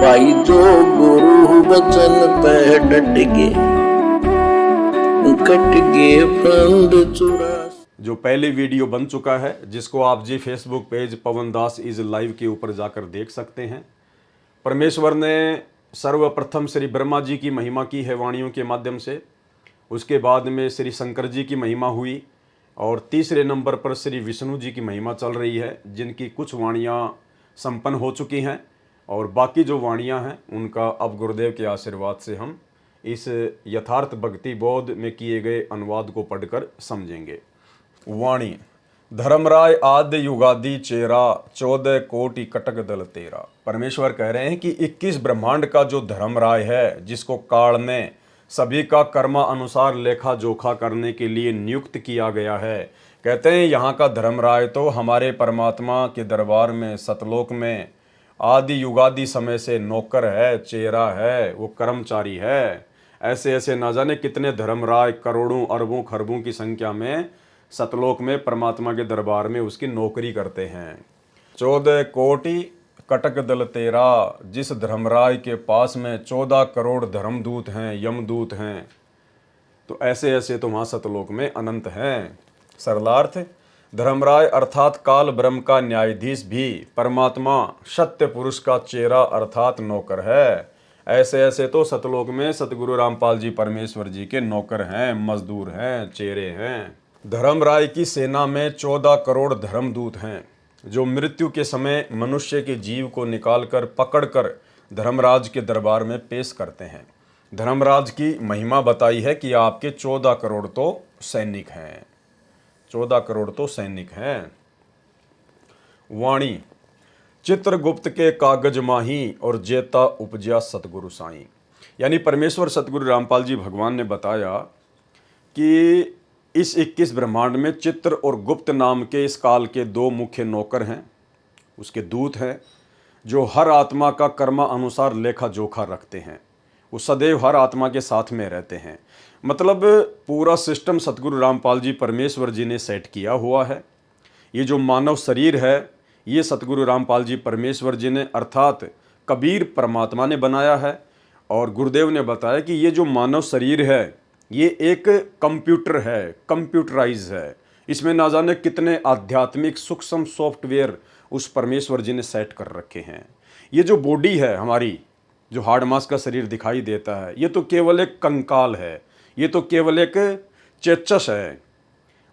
भाई जो गुरु वचन पे डट गए, कट गए फंद चुरा। जो पहले वीडियो बन चुका है जिसको आप जी Facebook page Pawan Das is live के ऊपर जाकर देख सकते हैं। परमेश्वर ने सर्वप्रथम श्री ब्रह्मा जी की महिमा की है वाणियों के माध्यम से, उसके बाद में श्री शंकर जी की महिमा हुई और तीसरे नंबर पर श्री विष्णु जी की महिमा चल रही है, जिनकी कुछ वाणियाँ संपन्न हो चुकी हैं और बाकी जो वाणियाँ हैं उनका अब गुरुदेव के आशीर्वाद से हम इस यथार्थ भक्ति बोध में किए गए अनुवाद को पढ़कर समझेंगे। वाणी। धर्मराय आद्य युगादि चेरा 14 कोटि कटक दल तेरा। परमेश्वर कह रहे हैं कि 21 ब्रह्मांड का जो धर्मराय है, जिसको काल ने सभी का कर्मा अनुसार लेखा जोखा करने के लिए नियुक्त किया गया है, कहते हैं यहाँ का धर्मराय तो हमारे परमात्मा के दरबार में सतलोक में आदि युगादि समय से नौकर है, चेहरा है, वो कर्मचारी है। ऐसे ऐसे ना जाने कितने धर्मराय करोड़ों अरबों खरबों की संख्या में सतलोक में परमात्मा के दरबार में उसकी नौकरी करते हैं। 14 कोटि कटक दल तेरा। जिस धर्मराय के पास में 14 करोड़ धर्मदूत हैं, यमदूत हैं, तो ऐसे ऐसे तो वहाँ सतलोक में अनंत हैं। सरलार्थ, धर्मराय अर्थात काल ब्रह्म का न्यायाधीश भी परमात्मा सत्य पुरुष का चेहरा अर्थात नौकर है। ऐसे ऐसे तो सतलोक में सतगुरु रामपाल जी परमेश्वर जी के नौकर हैं, मजदूर हैं, चेहरे हैं। धर्मराय की सेना में 14 करोड़ धर्मदूत हैं, जो मृत्यु के समय मनुष्य के जीव को निकालकर पकड़कर धर्मराज के दरबार में पेश करते हैं। धर्मराज की महिमा बताई है कि आपके 14 करोड़ तो सैनिक हैं, 14 करोड़ तो सैनिक हैं। वाणी। चित्रगुप्त के कागज माही और जेता उपजा सतगुरु साईं। यानी परमेश्वर सतगुरु रामपाल जी भगवान ने बताया कि इस 21 ब्रह्मांड में चित्र और गुप्त नाम के इस काल के दो मुख्य नौकर हैं, उसके दूत हैं, जो हर आत्मा का कर्मा अनुसार लेखा जोखा रखते हैं। वो सदैव हर आत्मा के साथ में रहते हैं। मतलब पूरा सिस्टम सतगुरु रामपाल जी परमेश्वर जी ने सेट किया हुआ है। ये जो मानव शरीर है, ये सतगुरु रामपाल जी परमेश्वर जी ने अर्थात कबीर परमात्मा ने बनाया है। और गुरुदेव ने बताया कि ये जो मानव शरीर है, ये एक कंप्यूटर है, कंप्यूटराइज है। इसमें ना जाने कितने आध्यात्मिक सूक्ष्म सॉफ्टवेयर उस परमेश्वर जी ने सेट कर रखे हैं। ये जो बॉडी है हमारी, जो हार्ड मास का शरीर दिखाई देता है, ये तो केवल एक कंकाल है, ये तो केवल एक चेचस है।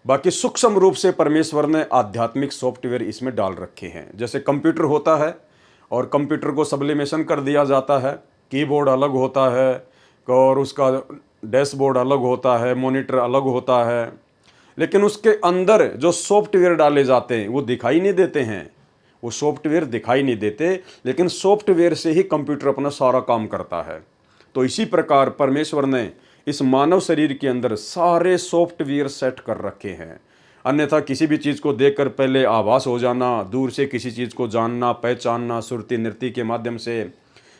बाकी सूक्ष्म रूप से परमेश्वर ने आध्यात्मिक सॉफ्टवेयर इसमें डाल रखे हैं। जैसे कंप्यूटर होता है और कंप्यूटर को सब्लिमेशन कर दिया जाता है, कीबोर्ड अलग होता है और उसका डैशबोर्ड अलग होता है, मॉनिटर अलग होता है, लेकिन उसके अंदर जो सॉफ्टवेयर डाले जाते हैं वो दिखाई नहीं देते हैं। वो सॉफ्टवेयर दिखाई नहीं देते, लेकिन सॉफ्टवेयर से ही कंप्यूटर अपना सारा काम करता है। तो इसी प्रकार परमेश्वर ने इस मानव शरीर के अंदर सारे सॉफ्टवेयर सेट कर रखे हैं। अन्यथा किसी भी चीज़ को देखकर पहले आभास हो जाना, दूर से किसी चीज़ को जानना, पहचानना, सुरती नृत्य के माध्यम से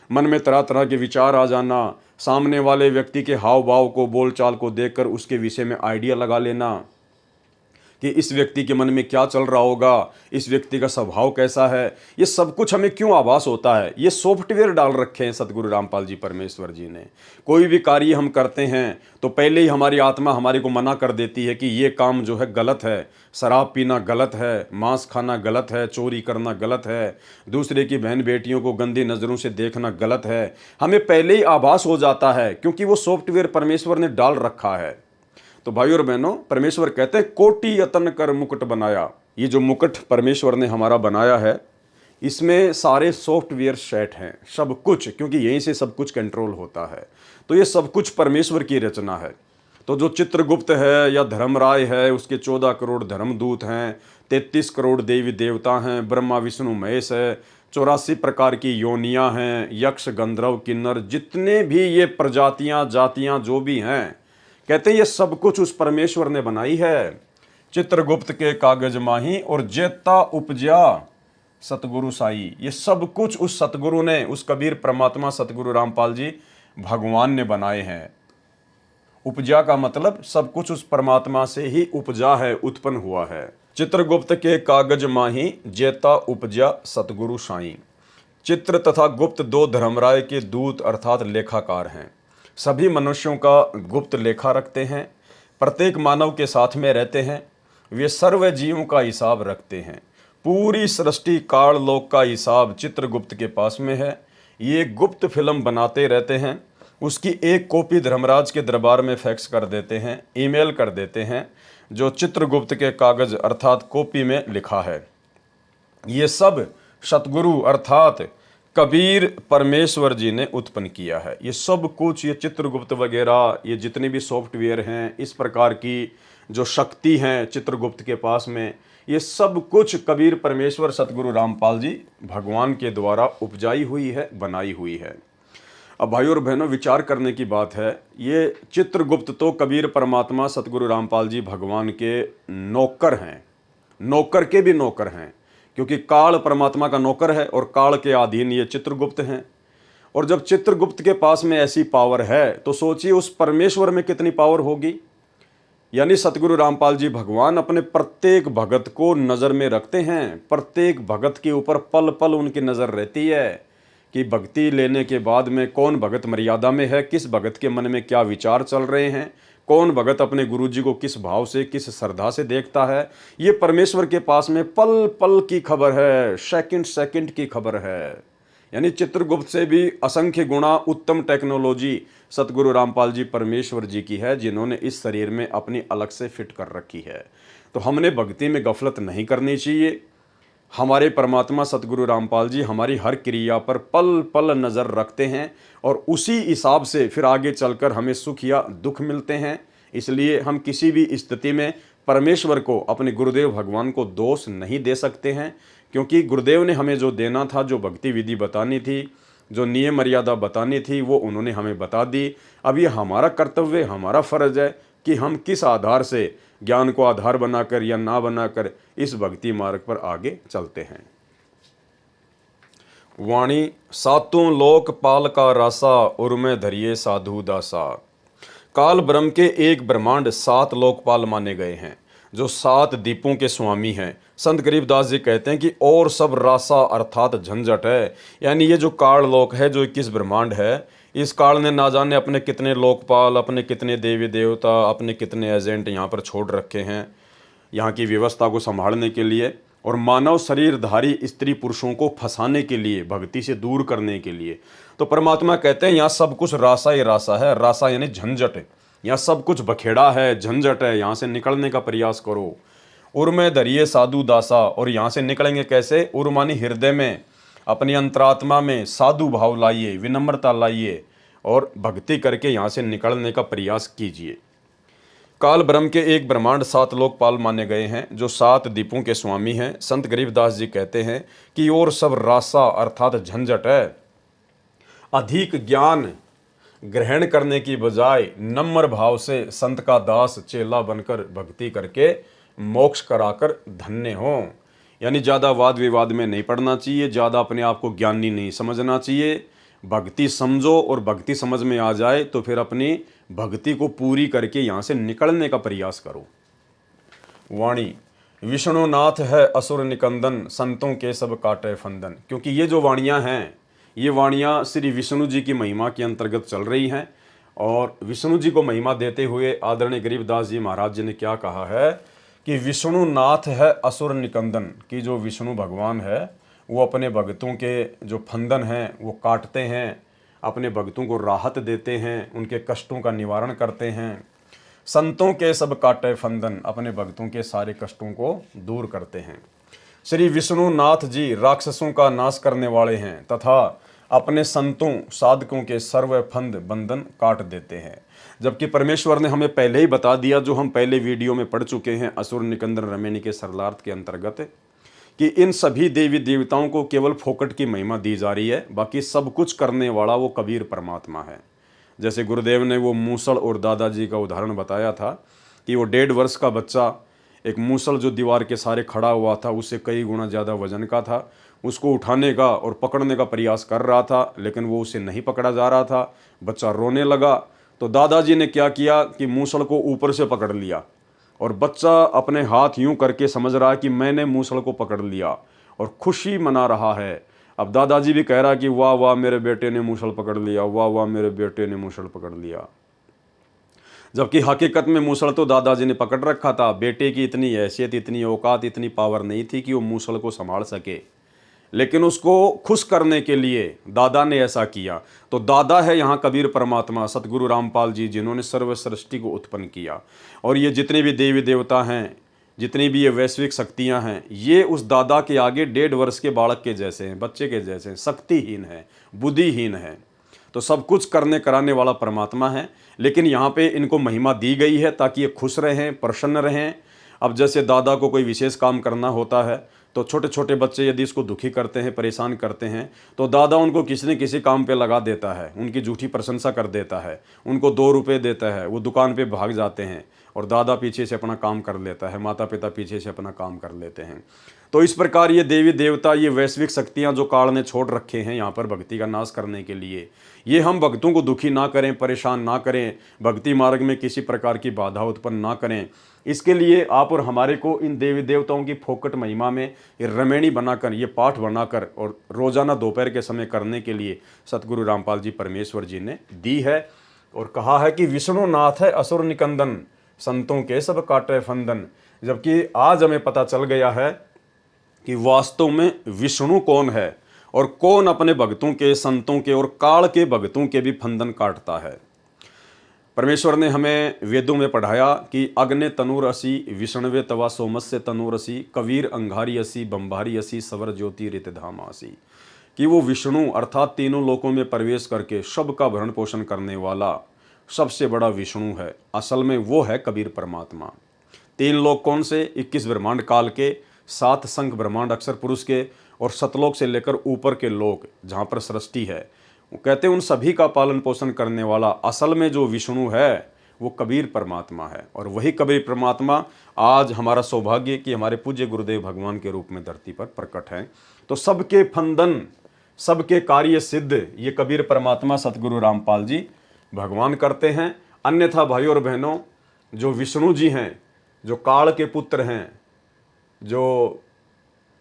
मन में तरह तरह के विचार आ जाना, सामने वाले व्यक्ति के हाव भाव को, बोलचाल को देखकर उसके विषय में आइडिया लगा लेना कि इस व्यक्ति के मन में क्या चल रहा होगा, इस व्यक्ति का स्वभाव कैसा है, ये सब कुछ हमें क्यों आभास होता है? ये सॉफ्टवेयर डाल रखे हैं सतगुरु रामपाल जी परमेश्वर जी ने। कोई भी कार्य हम करते हैं तो पहले ही हमारी आत्मा हमारे को मना कर देती है कि ये काम जो है गलत है, शराब पीना गलत है, मांस खाना गलत है, चोरी करना गलत है, दूसरे की बहन बेटियों को गंदी नज़रों से देखना गलत है। हमें पहले ही आभास हो जाता है, क्योंकि वो सॉफ्टवेयर परमेश्वर ने डाल रखा है। तो भाई और बहनों, परमेश्वर कहते हैं कोटि यतन कर मुकुट बनाया। ये जो मुकुट परमेश्वर ने हमारा बनाया है, इसमें सारे सॉफ्टवेयर सेट हैं, सब कुछ, क्योंकि यहीं से सब कुछ कंट्रोल होता है। तो ये सब कुछ परमेश्वर की रचना है। तो जो चित्रगुप्त है या धर्मराय है, उसके 14 करोड़ धर्मदूत हैं, 33 करोड़ देवी देवता हैं, ब्रह्मा विष्णु महेश है, 84 प्रकार की योनियाँ हैं, यक्ष गंधर्व किन्नर, जितने भी ये प्रजातियाँ जातियाँ जो भी हैं, कहते हैं ये सब कुछ उस परमेश्वर ने बनाई है। चित्रगुप्त के कागज माही और जेता उपजा सतगुरु साई। ये सब कुछ उस सतगुरु ने, उस कबीर परमात्मा सतगुरु रामपाल जी भगवान ने बनाए हैं। उपजा का मतलब सब कुछ उस परमात्मा से ही उपजा है, उत्पन्न हुआ है। चित्रगुप्त के कागज माही जेता उपजा सतगुरु साई। चित्र तथा गुप्त दो धर्मराय के दूत अर्थात लेखाकार हैं। सभी मनुष्यों का गुप्त लेखा रखते हैं, प्रत्येक मानव के साथ में रहते हैं। वे सर्व जीवों का हिसाब रखते हैं। पूरी सृष्टि काल लोक का हिसाब चित्रगुप्त के पास में है। ये गुप्त फिल्म बनाते रहते हैं। उसकी एक कॉपी धर्मराज के दरबार में फैक्स कर देते हैं, ईमेल कर देते हैं, जो चित्रगुप्त के कागज अर्थात कॉपी में लिखा है। ये सब सतगुरु अर्थात कबीर परमेश्वर जी ने उत्पन्न किया है। ये सब कुछ, ये चित्रगुप्त वगैरह, ये जितने भी सॉफ्टवेयर हैं, इस प्रकार की जो शक्ति हैं चित्रगुप्त के पास में, ये सब कुछ कबीर परमेश्वर सतगुरु रामपाल जी भगवान के द्वारा उपजाई हुई है, बनाई हुई है। अब भाई और बहनों, विचार करने की बात है, ये चित्रगुप्त तो कबीर परमात्मा सतगुरु रामपाल जी भगवान के नौकर हैं, नौकर के भी नौकर हैं, क्योंकि काल परमात्मा का नौकर है और काल के अधीन ये चित्रगुप्त हैं। और जब चित्रगुप्त के पास में ऐसी पावर है तो सोचिए उस परमेश्वर में कितनी पावर होगी। यानी सतगुरु रामपाल जी भगवान अपने प्रत्येक भगत को नज़र में रखते हैं। प्रत्येक भगत के ऊपर पल पल उनकी नज़र रहती है कि भक्ति लेने के बाद में कौन भगत मर्यादा में है, किस भगत के मन में क्या विचार चल रहे हैं, कौन भगत अपने गुरु जी को किस भाव से, किस श्रद्धा से देखता है। ये परमेश्वर के पास में पल पल की खबर है, सेकंड सेकंड की खबर है। यानी चित्रगुप्त से भी असंख्य गुणा उत्तम टेक्नोलॉजी सतगुरु रामपाल जी परमेश्वर जी की है, जिन्होंने इस शरीर में अपनी अलग से फिट कर रखी है। तो हमने भक्ति में गफलत नहीं करनी चाहिए। हमारे परमात्मा सतगुरु रामपाल जी हमारी हर क्रिया पर पल पल नज़र रखते हैं और उसी हिसाब से फिर आगे चलकर हमें सुख या दुख मिलते हैं। इसलिए हम किसी भी स्थिति में परमेश्वर को, अपने गुरुदेव भगवान को दोष नहीं दे सकते हैं, क्योंकि गुरुदेव ने हमें जो देना था, जो भक्ति विधि बतानी थी, जो नियम मर्यादा बतानी थी, वो उन्होंने हमें बता दी। अब ये हमारा कर्तव्य, हमारा फ़र्ज है कि हम किस आधार से, ज्ञान को आधार बनाकर या ना बनाकर, इस भक्ति मार्ग पर आगे चलते हैं। वाणी सातों लोक पाल का रासा, उर्मे धरिए साधु दासा। काल ब्रह्म के एक ब्रह्मांड 7 लोकपाल माने गए हैं, जो 7 दीपों के स्वामी हैं। संत गरीबदास जी कहते हैं कि और सब रासा अर्थात झंझट है। यानी ये जो काल लोक है, जो 21 ब्रह्मांड है, इस काल ने ना जाने अपने कितने लोकपाल, अपने कितने देवी देवता, अपने कितने एजेंट यहाँ पर छोड़ रखे हैं यहाँ की व्यवस्था को संभालने के लिए, और मानव शरीरधारी स्त्री पुरुषों को फंसाने के लिए, भक्ति से दूर करने के लिए। तो परमात्मा कहते हैं यहाँ सब कुछ रासा ही रासा है। रासा यानी झंझट, यहाँ सब कुछ बखेड़ा है, झंझट है, यहाँ से निकलने का प्रयास करो। उर्मे धरिए साधु दासा, और यहाँ से निकलेंगे कैसे? उर्मानी हृदय में, अपनी अंतरात्मा में साधु भाव लाइए, विनम्रता लाइए और भक्ति करके यहाँ से निकलने का प्रयास कीजिए। काल ब्रह्म के एक ब्रह्मांड 7 लोकपाल माने गए हैं, जो 7 दीपों के स्वामी हैं। संत गरीबदास जी कहते हैं कि और सब रासा अर्थात झंझट है। अधिक ज्ञान ग्रहण करने की बजाय नम्र भाव से संत का दास चेला बनकर भक्ति करके मोक्ष कराकर धन्य हो। यानी ज़्यादा वाद विवाद में नहीं पड़ना चाहिए, ज़्यादा अपने आप को ज्ञानी नहीं समझना चाहिए। भक्ति समझो और भक्ति समझ में आ जाए तो फिर अपनी भक्ति को पूरी करके यहाँ से निकलने का प्रयास करो। वाणी विष्णुनाथ है असुर निकंदन, संतों के सब काटे फंदन। क्योंकि ये जो वाणियाँ हैं, ये वाणियाँ श्री विष्णु जी की महिमा के अंतर्गत चल रही हैं। और विष्णु जी को महिमा देते हुए आदरणीय गरीबदास जी महाराज जी ने क्या कहा है कि विष्णुनाथ है असुर निकंदन, कि जो विष्णु भगवान है वो अपने भक्तों के जो फंदन हैं वो काटते हैं, अपने भक्तों को राहत देते हैं, उनके कष्टों का निवारण करते हैं। संतों के सब काटे फंदन, अपने भक्तों के सारे कष्टों को दूर करते हैं। श्री विष्णुनाथ जी राक्षसों का नाश करने वाले हैं तथा अपने संतों साधकों के सर्व फंद बंधन काट देते हैं। जबकि परमेश्वर ने हमें पहले ही बता दिया, जो हम पहले वीडियो में पढ़ चुके हैं असुर निकंदन रमेणी के सरलार्थ के अंतर्गत, कि इन सभी देवी देवताओं को केवल फोकट की महिमा दी जा रही है, बाकी सब कुछ करने वाला वो कबीर परमात्मा है। जैसे गुरुदेव ने वो मूसल और दादाजी का उदाहरण बताया था कि वो 1.5 वर्ष का बच्चा एक मूसल जो दीवार के सहारे खड़ा हुआ था, उससे कई गुना ज़्यादा वजन का था, उसको उठाने का और पकड़ने का प्रयास कर रहा था, लेकिन वो उसे नहीं पकड़ा जा रहा था। बच्चा रोने लगा तो दादाजी ने क्या किया कि मूसल को ऊपर से पकड़ लिया, और बच्चा अपने हाथ यूं करके समझ रहा है कि मैंने मूसल को पकड़ लिया और खुशी मना रहा है। अब दादाजी भी कह रहा कि वाह वाह मेरे बेटे ने मूसल पकड़ लिया, वाह वाह मेरे बेटे ने मूसल पकड़ लिया। जबकि हकीकत में मूसल तो दादाजी ने पकड़ रखा था। बेटे की इतनी हैसियत, इतनी औकात, इतनी पावर नहीं थी कि वो मूसल को संभाल सके, लेकिन उसको खुश करने के लिए दादा ने ऐसा किया। तो दादा है यहाँ कबीर परमात्मा सतगुरु रामपाल जी, जिन्होंने सर्व सृष्टि को उत्पन्न किया। और ये जितने भी देवी देवता हैं, जितनी भी ये वैश्विक शक्तियाँ हैं, ये उस दादा के आगे 1.5 वर्ष के बालक के जैसे हैं, बच्चे के जैसे हैं, शक्तिहीन हैं, बुद्धिहीन हैं। तो सब कुछ करने कराने वाला परमात्मा है, लेकिन यहाँ पे इनको महिमा दी गई है ताकि ये खुश रहें, प्रसन्न रहें। अब जैसे दादा को कोई विशेष काम करना होता है, तो छोटे छोटे बच्चे यदि इसको दुखी करते हैं, परेशान करते हैं, तो दादा उनको किसी न किसी काम पे लगा देता है, उनकी झूठी प्रशंसा कर देता है, उनको 2 रुपये देता है, वो दुकान पे भाग जाते हैं और दादा पीछे से अपना काम कर लेता है, माता पिता पीछे से अपना काम कर लेते हैं। तो इस प्रकार ये देवी देवता, ये वैश्विक शक्तियाँ जो काल ने छोड़ रखे हैं यहाँ पर भक्ति का नाश करने के लिए, ये हम भक्तों को दुखी ना करें, परेशान ना करें, भक्ति मार्ग में किसी प्रकार की बाधा उत्पन्न ना करें। इसके लिए आप और हमारे को इन देवी देवताओं की फोकट महिमा में ये रमेणी बनाकर, ये पाठ बनाकर और रोजाना दोपहर के समय करने के लिए सतगुरु रामपाल जी परमेश्वर जी ने दी है। और कहा है कि विष्णु नाथ है असुर निकंदन, संतों के सब काटे फंदन। जबकि आज हमें पता चल गया है कि वास्तव में विष्णु कौन है और कौन अपने भक्तों के, संतों के और काल के भक्तों के भी फंदन काटता है। परमेश्वर ने हमें वेदों में पढ़ाया कि अग्नि तनूर असी, विष्णवे तवा सोमस्य तनूर असी, कबीर अंगारी असी, बंबारी असी, सवर ज्योति रितधाम आसी। कि वो विष्णु अर्थात तीनों लोकों में प्रवेश करके सबका भरण पोषण करने वाला सबसे बड़ा विष्णु है। असल में वो है कबीर परमात्मा। 3 लोक कौन से? 21 ब्रह्मांड काल के, 7 संख ब्रह्मांड अक्षर पुरुष के और सतलोक से लेकर ऊपर के लोक जहाँ पर सृष्टि है, वो कहते हैं उन सभी का पालन पोषण करने वाला असल में जो विष्णु है वो कबीर परमात्मा है। और वही कबीर परमात्मा आज हमारा सौभाग्य कि हमारे पूज्य गुरुदेव भगवान के रूप में धरती पर प्रकट हैं। तो सबके फंदन, सबके कार्य सिद्ध ये कबीर परमात्मा सतगुरु रामपाल जी भगवान करते हैं। अन्यथा भाइयों और बहनों, जो विष्णु जी हैं, जो काल के पुत्र हैं, जो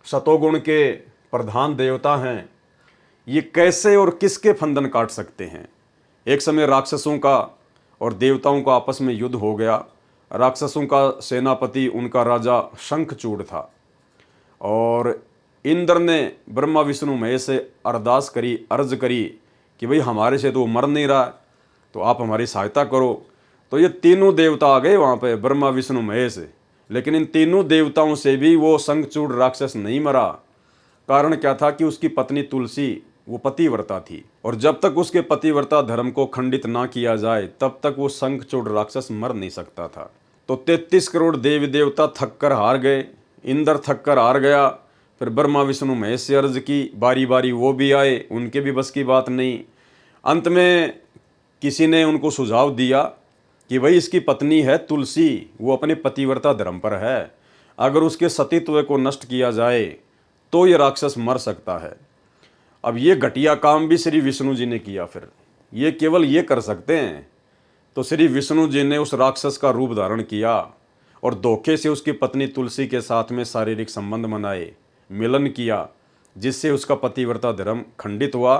सतोगुण के प्रधान देवता हैं, ये कैसे और किसके फंदन काट सकते हैं? एक समय राक्षसों का और देवताओं का आपस में युद्ध हो गया। राक्षसों का सेनापति, उनका राजा शंखचूड़ था और इंद्र ने ब्रह्मा विष्णु महेश से अरदास करी, अर्ज करी कि भाई हमारे से तो मर नहीं रहा, तो आप हमारी सहायता करो। तो ये तीनों देवता आ गए वहाँ पे, ब्रह्मा विष्णु महेश। लेकिन इन तीनों देवताओं से भी वो शंखचूड़ राक्षस नहीं मरा। कारण क्या था कि उसकी पत्नी तुलसी वो पतिव्रता थी, और जब तक उसके पतिव्रता धर्म को खंडित ना किया जाए तब तक वो शंखचूड़ राक्षस मर नहीं सकता था। तो 33 करोड़ देवी देवता थक कर हार गए, इंद्र थक कर हार गया। फिर ब्रह्मा विष्णु महेश से अर्ज की, बारी बारी वो भी आए, उनके भी बस की बात नहीं। अंत में किसी ने उनको सुझाव दिया कि भाई इसकी पत्नी है तुलसी, वो अपने पतिव्रता धर्म पर है, अगर उसके सतीत्व को नष्ट किया जाए तो ये राक्षस मर सकता है। अब ये घटिया काम भी श्री विष्णु जी ने किया। फिर ये केवल ये कर सकते हैं, तो श्री विष्णु जी ने उस राक्षस का रूप धारण किया और धोखे से उसकी पत्नी तुलसी के साथ में शारीरिक संबंध बनाए, मिलन किया, जिससे उसका पतिव्रता धर्म खंडित हुआ।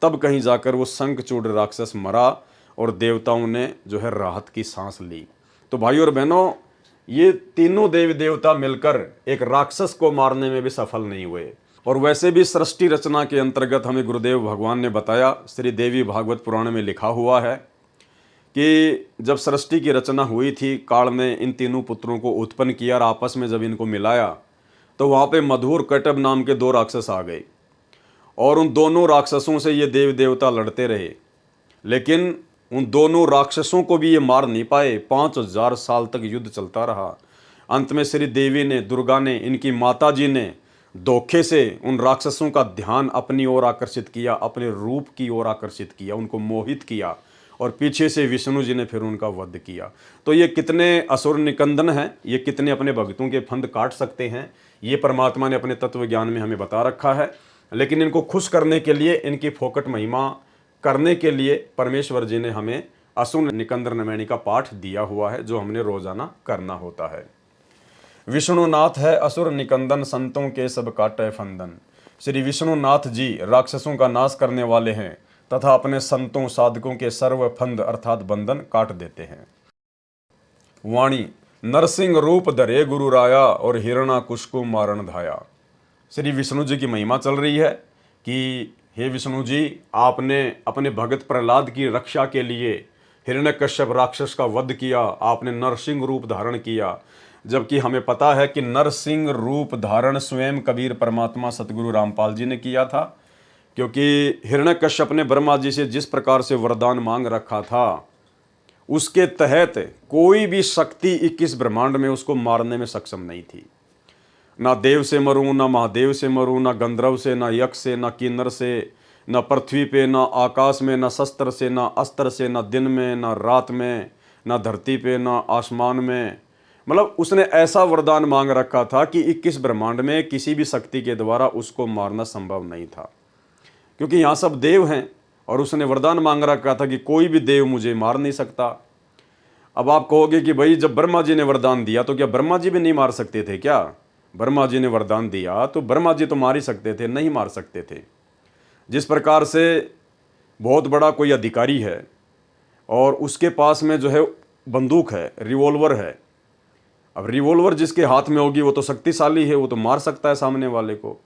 तब कहीं जाकर वो शंखचूड़ राक्षस मरा और देवताओं ने जो है राहत की सांस ली। तो भाइयों और बहनों, ये तीनों देवी देवता मिलकर एक राक्षस को मारने में भी सफल नहीं हुए। और वैसे भी सृष्टि रचना के अंतर्गत हमें गुरुदेव भगवान ने बताया, श्री देवी भागवत पुराण में लिखा हुआ है कि जब सृष्टि की रचना हुई थी, काल ने इन तीनों पुत्रों को उत्पन्न किया और आपस में जब इनको मिलाया तो वहाँ पे मधु और कटब नाम के 2 राक्षस आ गए और उन दोनों राक्षसों से ये देव देवता लड़ते रहे। लेकिन उन दोनों राक्षसों को भी ये मार नहीं पाए। 5000 साल तक युद्ध चलता रहा। अंत में श्री देवी ने, दुर्गा ने, इनकी माता जी ने धोखे से उन राक्षसों का ध्यान अपनी ओर आकर्षित किया, अपने रूप की ओर आकर्षित किया, उनको मोहित किया और पीछे से विष्णु जी ने फिर उनका वध किया। तो ये कितने असुर निकंदन हैं, ये कितने अपने भक्तों के फंद काट सकते हैं, ये परमात्मा ने अपने तत्व ज्ञान में हमें बता रखा है। लेकिन इनको खुश करने के लिए, इनकी फोकट महिमा करने के लिए परमेश्वर जी ने हमें असुर निकंदन नमैनी का पाठ दिया हुआ है, जो हमने रोजाना करना होता है। विष्णुनाथ है असुर निकंदन, संतों के सब काटे फंदन। श्री विष्णुनाथ जी राक्षसों का नाश करने वाले हैं तथा अपने संतों साधकों के सर्व फंद अर्थात बंधन काट देते हैं। वाणी नरसिंह रूप धरे गुरु राया और हिरणाकुश को मारण धाया। श्री विष्णु जी की महिमा चल रही है कि हे विष्णु जी, आपने अपने भगत प्रहलाद की रक्षा के लिए हिरण्यकश्यप राक्षस का वध किया, आपने नरसिंह रूप धारण किया। जबकि हमें पता है कि नरसिंह रूप धारण स्वयं कबीर परमात्मा सतगुरु रामपाल जी ने किया था, क्योंकि हिरण्यकश्यप ने ब्रह्मा जी से जिस प्रकार से वरदान मांग रखा था उसके तहत कोई भी शक्ति 21 ब्रह्मांड में उसको मारने में सक्षम नहीं थी। ना देव से मरूं, ना महादेव से मरूं, ना गंधर्व से, ना यक्ष से, ना किन्नर से, ना पृथ्वी पे, ना आकाश में, ना शस्त्र से, ना अस्त्र से, ना दिन में, ना रात में, ना धरती पे, ना आसमान में। मतलब उसने ऐसा वरदान मांग रखा था कि 21 ब्रह्मांड में किसी भी शक्ति के द्वारा उसको मारना संभव नहीं था, क्योंकि यहाँ सब देव हैं और उसने वरदान मांग रखा था कि कोई भी देव मुझे मार नहीं सकता। अब आप कहोगे कि भाई जब ब्रह्मा जी ने वरदान दिया तो क्या ब्रह्मा जी भी नहीं मार सकते थे क्या? ब्रह्मा जी ने वरदान दिया तो ब्रह्मा जी तो मार ही सकते थे, नहीं मार सकते थे। जिस प्रकार से बहुत बड़ा कोई अधिकारी है और उसके पास में जो है बंदूक है, रिवॉल्वर है। अब रिवॉल्वर जिसके हाथ में होगी वो तो शक्तिशाली है, वो तो मार सकता है सामने वाले को।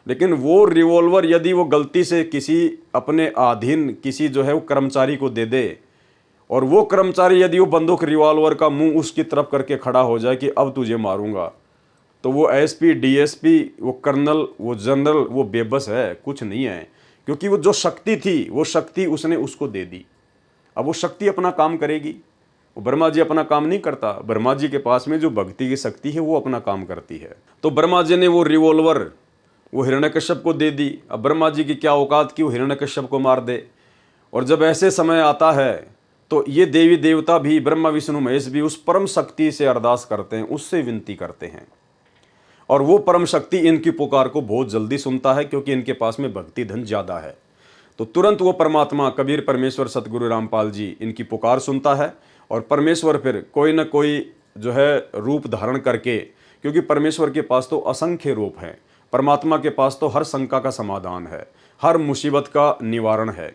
लेकिन वो रिवॉल्वर यदि वो गलती से किसी अपने अधीन किसी जो है वो कर्मचारी को दे दे और वो कर्मचारी यदि वो बंदूक रिवॉल्वर का मुंह उसकी तरफ करके खड़ा हो जाए कि अब तुझे मारूंगा, तो वो एसपी, डीएसपी, वो कर्नल, वो जनरल, वो बेबस है, कुछ नहीं है, क्योंकि वो जो शक्ति थी वो शक्ति उसने उसको दे दी। अब वो शक्ति अपना काम करेगी। वो ब्रह्मा जी अपना काम नहीं करता, ब्रह्मा जी के पास में जो भक्ति की शक्ति है वो अपना काम करती है। तो ब्रह्मा जी ने वो रिवॉल्वर वो हिरण्यकश्यप को दे दी। अब ब्रह्मा जी की क्या औकात कि वो हिरण्यकश्यप को मार दे। और जब ऐसे समय आता है तो ये देवी देवता भी, ब्रह्मा विष्णु महेश भी उस परम शक्ति से अरदास करते हैं, उससे विनती करते हैं, और वो परम शक्ति इनकी पुकार को बहुत जल्दी सुनता है, क्योंकि इनके पास में भक्ति धन ज़्यादा है। तो तुरंत वो परमात्मा कबीर परमेश्वर सतगुरु रामपाल जी इनकी पुकार सुनता है और परमेश्वर फिर कोई ना कोई जो है रूप धारण करके, क्योंकि परमेश्वर के पास तो असंख्य रूप हैं, परमात्मा के पास तो हर शंका का समाधान है, हर मुसीबत का निवारण है।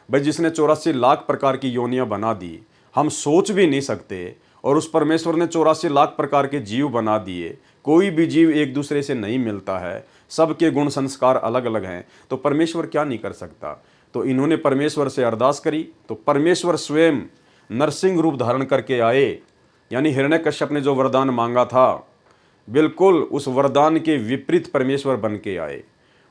भाई जिसने 84 लाख प्रकार की योनियां बना दी, हम सोच भी नहीं सकते, और उस परमेश्वर ने 84 लाख प्रकार के जीव बना दिए। कोई भी जीव एक दूसरे से नहीं मिलता है, सबके गुण संस्कार अलग अलग हैं, तो परमेश्वर क्या नहीं कर सकता। तो इन्होंने परमेश्वर से अरदास करी तो परमेश्वर स्वयं नरसिंह रूप धारण करके आए। यानी हिरण्यकश्यप ने जो वरदान मांगा था बिल्कुल उस वरदान के विपरीत परमेश्वर बन के आए।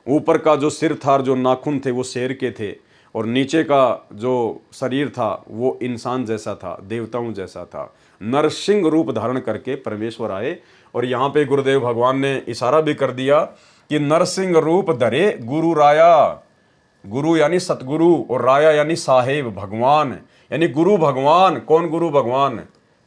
ऊपर का जो सिर था, जो नाखून थे वो शेर के थे, और नीचे का जो शरीर था वो इंसान जैसा था, देवताओं जैसा था। नरसिंह रूप धारण करके परमेश्वर आए। और यहाँ पे गुरुदेव भगवान ने इशारा भी कर दिया कि नरसिंह रूप धरे गुरु राया। गुरु यानी सतगुरु और राया यानी साहेब, भगवान, यानी गुरु भगवान। कौन गुरु भगवान?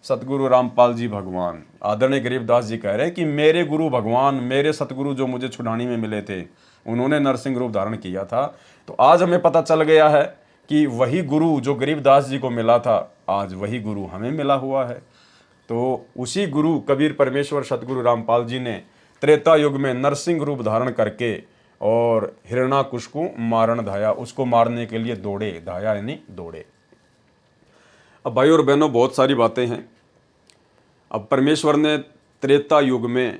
सतगुरु रामपाल जी भगवान। आदरणीय गरीबदास जी कह रहे हैं कि मेरे गुरु भगवान, मेरे सतगुरु जो मुझे छुड़ानी में मिले थे, उन्होंने नरसिंह रूप धारण किया था। तो आज हमें पता चल गया है कि वही गुरु जो गरीबदास जी को मिला था, आज वही गुरु हमें मिला हुआ है। तो उसी गुरु कबीर परमेश्वर सतगुरु रामपाल जी ने त्रेता युग में नरसिंह रूप धारण करके और हिरण्याकुश को मारण धाया, उसको मारने के लिए दौड़े। धाया यानी दौड़े। अब भाई और बहनों, बहुत सारी बातें हैं। अब परमेश्वर ने त्रेता युग में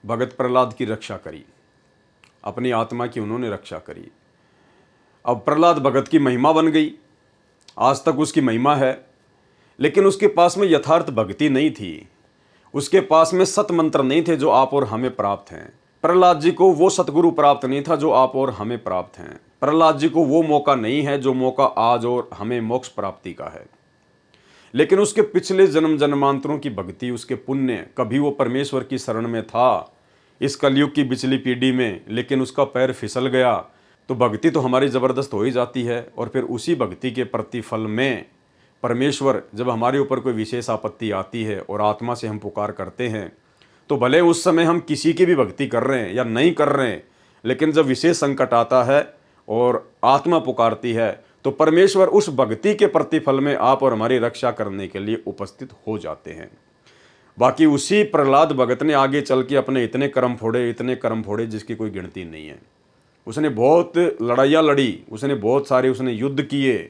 भगत प्रहलाद की रक्षा करी, अपनी आत्मा की उन्होंने रक्षा करी। अब प्रहलाद भगत की महिमा बन गई, आज तक उसकी महिमा है, लेकिन उसके पास में यथार्थ भक्ति नहीं थी, उसके पास में सत मंत्र नहीं थे जो आप और हमें प्राप्त हैं। प्रहलाद जी को वो सतगुरु प्राप्त नहीं था जो आप और हमें प्राप्त हैं। प्रहलाद जी को वो मौका नहीं है जो मौका आज और हमें मोक्ष प्राप्ति का है। लेकिन उसके पिछले जन्म जन्मांतरों की भक्ति, उसके पुण्य, कभी वो परमेश्वर की शरण में था इस कलयुग की पिछली पीढ़ी में, लेकिन उसका पैर फिसल गया। तो भक्ति तो हमारी ज़बरदस्त हो ही जाती है, और फिर उसी भक्ति के प्रतिफल में परमेश्वर जब हमारे ऊपर कोई विशेष आपत्ति आती है और आत्मा से हम पुकार करते हैं, तो भले उस समय हम किसी की भी भक्ति कर रहे हैं या नहीं कर रहे हैं, लेकिन जब विशेष संकट आता है और आत्मा पुकारती है, तो परमेश्वर उस भक्ति के प्रतिफल में आप और हमारी रक्षा करने के लिए उपस्थित हो जाते हैं। बाकी उसी प्रहलाद भगत ने आगे चल के अपने इतने कर्म फोड़े, इतने कर्म फोड़े जिसकी कोई गिनती नहीं है। उसने बहुत लड़ाइयाँ लड़ी, उसने बहुत सारे उसने युद्ध किए,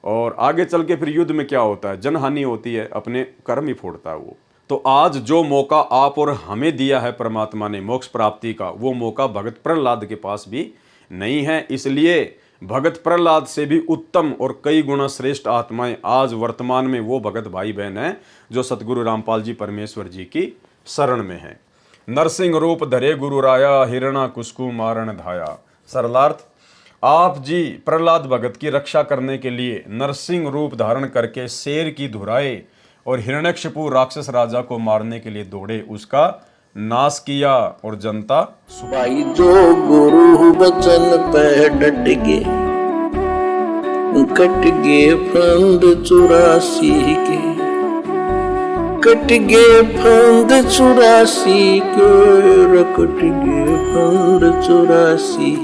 और आगे चल के फिर युद्ध में क्या होता है, जनहानि होती है, अपने कर्म ही फोड़ता है वो। तो आज जो मौका आप और हमें दिया है परमात्मा ने मोक्ष प्राप्ति का, वो मौका भगत प्रहलाद के पास भी नहीं है। इसलिए भगत प्रहलाद से भी उत्तम और कई गुना श्रेष्ठ आत्माएं आज वर्तमान में वो भगत भाई बहन हैं जो सतगुरु रामपाल जी परमेश्वर जी की शरण में हैं। नरसिंह रूप धरे गुरु राया, हिरणा कुसकु मारण धाया। सरलार्थ, आप जी प्रहलाद भगत की रक्षा करने के लिए नरसिंह रूप धारण करके शेर की धुराए और हिरण्यकशिपु राक्षस राजा को मारने के लिए दौड़े, उसका नाश किया और जनता भाई जो गुरु बचन पे डट गे, कट गे फंद 84 के, कट गे फंद 84 के, कट गे फंद 84।